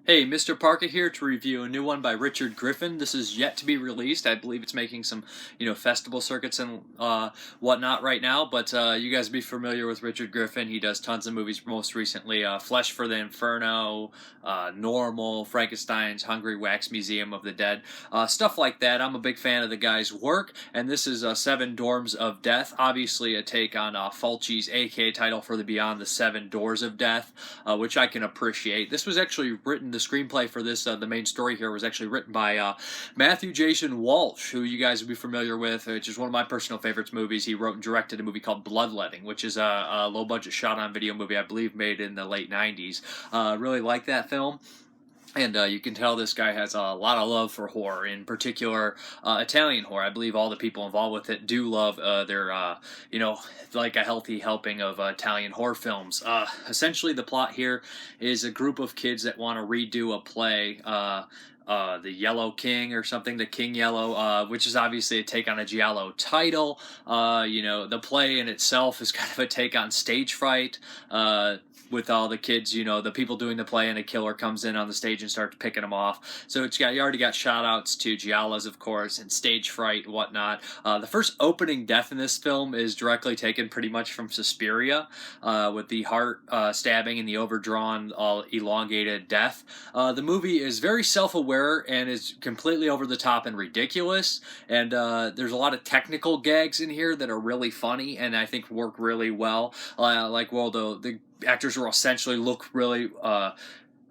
Hey, Mrparka here to review a new one by Richard Griffin. This is yet to be released. I believe it's making some, festival circuits and whatnot right now. But you guys be familiar with Richard Griffin. He does tons of movies. Most recently, Flesh for the Inferno, Normal, Frankenstein's Hungry Wax Museum of the Dead, stuff like that. I'm a big fan of the guy's work, and this is Seven Dorms of Death. Obviously, a take on Fulci's AK title for the Beyond the Seven Doors of Death, which I can appreciate. This was actually written. The screenplay for this, the main story here, was actually written by Matthew Jason Walsh, who you guys will be familiar with, which is one of my personal favorites movies. He wrote and directed a movie called Bloodletting, which is a low-budget shot-on-video movie, I believe, made in the late 90s. Really like that film. And you can tell this guy has a lot of love for horror, in particular Italian horror. I believe all the people involved with it do love their, like a healthy helping of Italian horror films. Essentially, the plot here is a group of kids that want to redo a play, the Yellow King or something, the King Yellow, which is obviously a take on a giallo title. The play in itself is kind of a take on stage fright, with all the kids, the people doing the play, and a killer comes in on the stage and starts picking them off. So you already got shout-outs to giallos, of course, and stage fright and whatnot. The first opening death in this film is directly taken pretty much from Suspiria, with the heart stabbing and the overdrawn, elongated death. The movie is very self-aware and is completely over the top and ridiculous, and there's a lot of technical gags in here that are really funny and I think work really well. The actors will essentially look really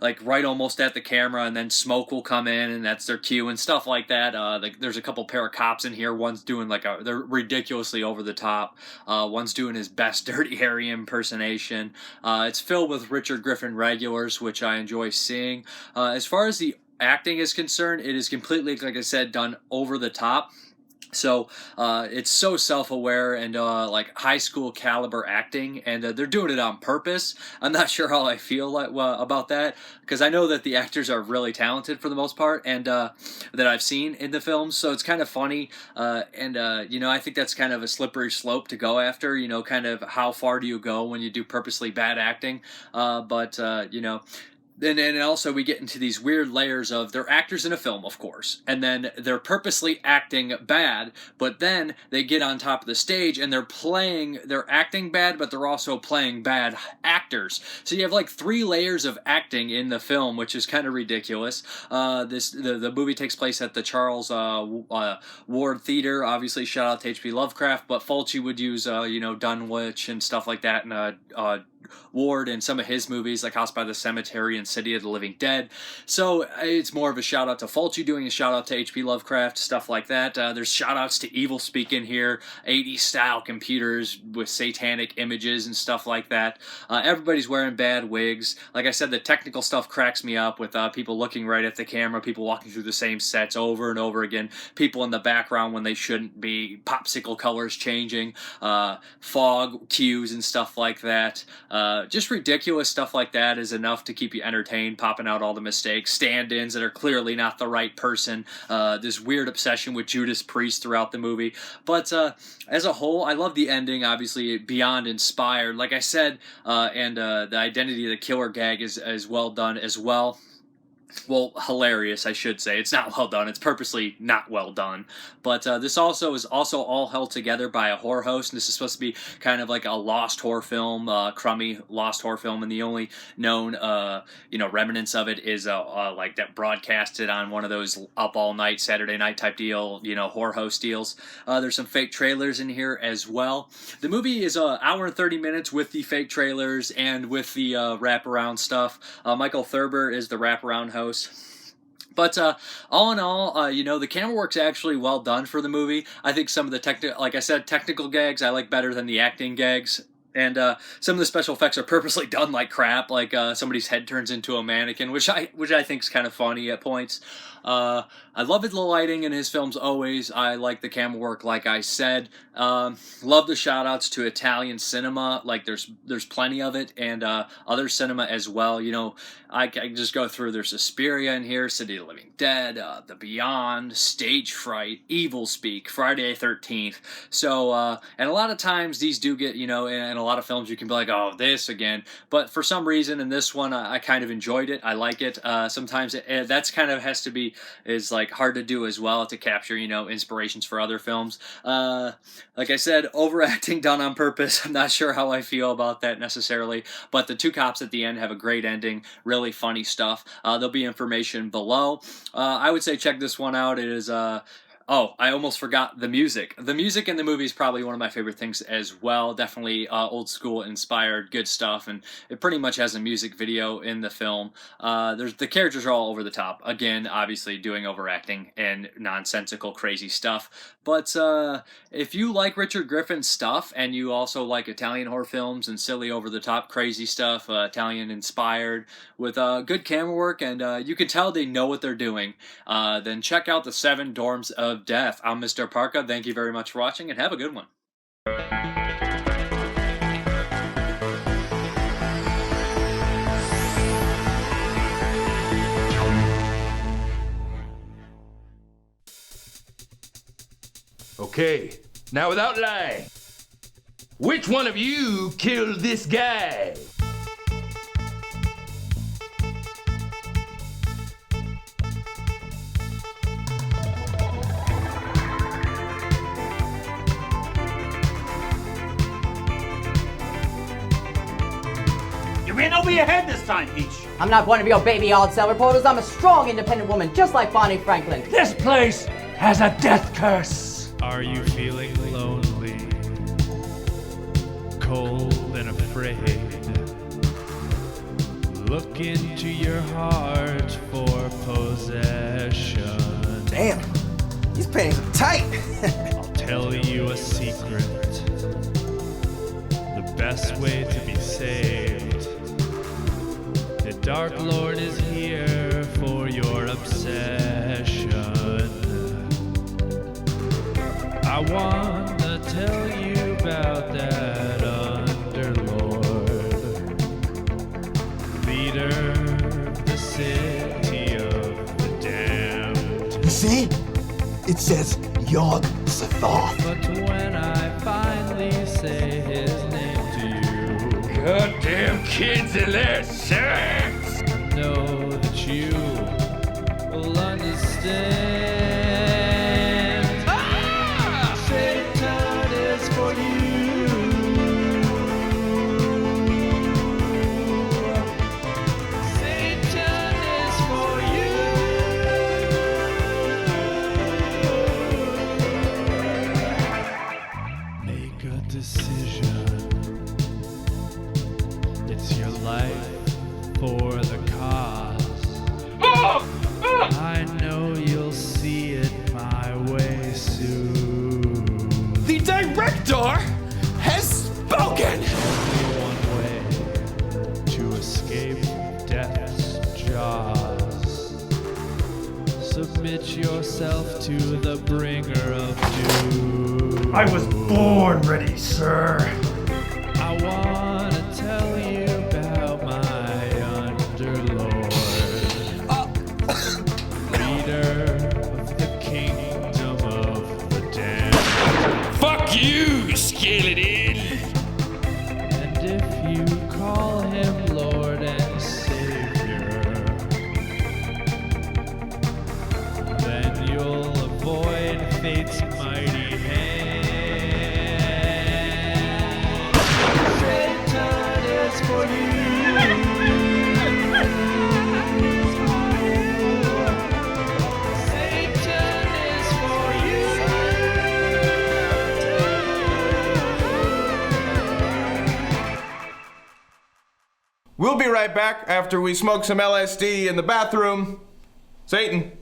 like right almost at the camera, and then smoke will come in and that's their cue and stuff like that. There's a couple pair of cops in here. One's doing they're ridiculously over the top. One's doing his best Dirty Harry impersonation. It's filled with Richard Griffin regulars, which I enjoy seeing. As far as the acting is concerned, it is completely, like I said, done over the top. So it's so self-aware and like high school caliber acting, and they're doing it on purpose. I'm not sure how I feel about that, because I know that the actors are really talented for the most part, and that I've seen in the films. So it's kind of funny, I think that's kind of a slippery slope to go after. Kind of how far do you go when you do purposely bad acting? And also we get into these weird layers of they're actors in a film, of course, and then they're purposely acting bad, but then they get on top of the stage and they're acting bad, but they're also playing bad actors. So you have like 3 layers of acting in the film, which is kind of ridiculous. The movie takes place at the Charles Ward Theater. Obviously, shout out to H.P. Lovecraft, but Fulci would use Dunwich and stuff like that, and Ward in some of his movies, like House by the Cemetery and City of the Living Dead. So it's more of a shout out to Fulci doing a shout out to H.P. Lovecraft, stuff like that. There's shout outs to Evil Speak in here, 80s style computers with satanic images and stuff like that. Everybody's wearing bad wigs. Like I said, the technical stuff cracks me up, with people looking right at the camera, people walking through the same sets over and over again, people in the background when they shouldn't be, popsicle colors changing, fog cues and stuff like that. Just ridiculous stuff like that is enough to keep you entertained, popping out all the mistakes, stand-ins that are clearly not the right person, this weird obsession with Judas Priest throughout the movie. But as a whole, I love the ending, obviously beyond inspired. Like I said, the identity of the killer gag is well done as well. Well, hilarious, I should say. It's not well done. It's purposely not well done. But this also is all held together by a horror host. And this is supposed to be kind of like a lost horror film, crummy lost horror film. And the only known, remnants of it is like that broadcasted on one of those up all night, Saturday night type deal, horror host deals. There's some fake trailers in here as well. The movie is an hour and 30 minutes with the fake trailers and with the wraparound stuff. Michael Thurber is the wraparound host. But all in all, the camera work's actually well done for the movie. I think some of the technical gags I like better than the acting gags. And some of the special effects are purposely done like crap, like somebody's head turns into a mannequin, which I think is kind of funny at points. I love the lighting in his films always. I like the camera work, like I said. Love the shout-outs to Italian cinema. Like there's plenty of it, and other cinema as well. I can just go through. There's Suspiria in here, City of the Living Dead, The Beyond, Stage Fright, Evil Speak, Friday the 13th. So, and a lot of times these do get, in a lot of films you can be like, oh, this again. But for some reason in this one, I kind of enjoyed it. I like it. Sometimes that's kind of has to be is like hard to do as well, to capture, you know, inspirations for other films. Like I said, overacting done on purpose. I'm not sure how I feel about that necessarily, but the two cops at the end have a great ending, really funny stuff. There'll be information below. I would say check this one out. It is oh, I almost forgot the music. The music in the movie is probably one of my favorite things as well. Definitely old school inspired, good stuff, and it pretty much has a music video in the film. The characters are all over the top. Again, obviously doing overacting and nonsensical, crazy stuff. But if you like Richard Griffin's stuff and you also like Italian horror films and silly, over the top, crazy stuff, Italian inspired, with good camera work, and you can tell they know what they're doing, then check out the 7 Dorms of Death. I'm Mrparka. Thank you very much for watching, and have a good one. Okay, now without lying, which one of you killed this guy? You ran over your head this time, Peach. I'm not one of your baby odd cell reporters. I'm a strong, independent woman, just like Bonnie Franklin. This place has a death curse. Are you feeling lonely, cold and afraid? Look into your heart for possession. Damn, these paintings are tight. I'll tell you a secret. The best way to be saved. The Dark Lord is here for your obsession. I wanna tell you about that underlord, leader of the city of the damned. You see? It says Yog Sothoth. But when I finally say his name to you, Goddamn kids and their sex! I know that you will understand. Satan is for you. Satan is for you. Make a decision. It's your life for the cause. I know you'll see it my way soon. The director has spoken! Only one way to escape death's jaws. Submit yourself to the bringer of doom. I was born ready, sir. I wanna tell you about my underlord, leader of the kingdom of the damned. Fuck you, skeleton! And if you call him Lord and Savior, then you'll avoid fate's mighty hand. Satan is for you. Satan is for you. We'll be right back after we smoke some LSD in the bathroom. Satan.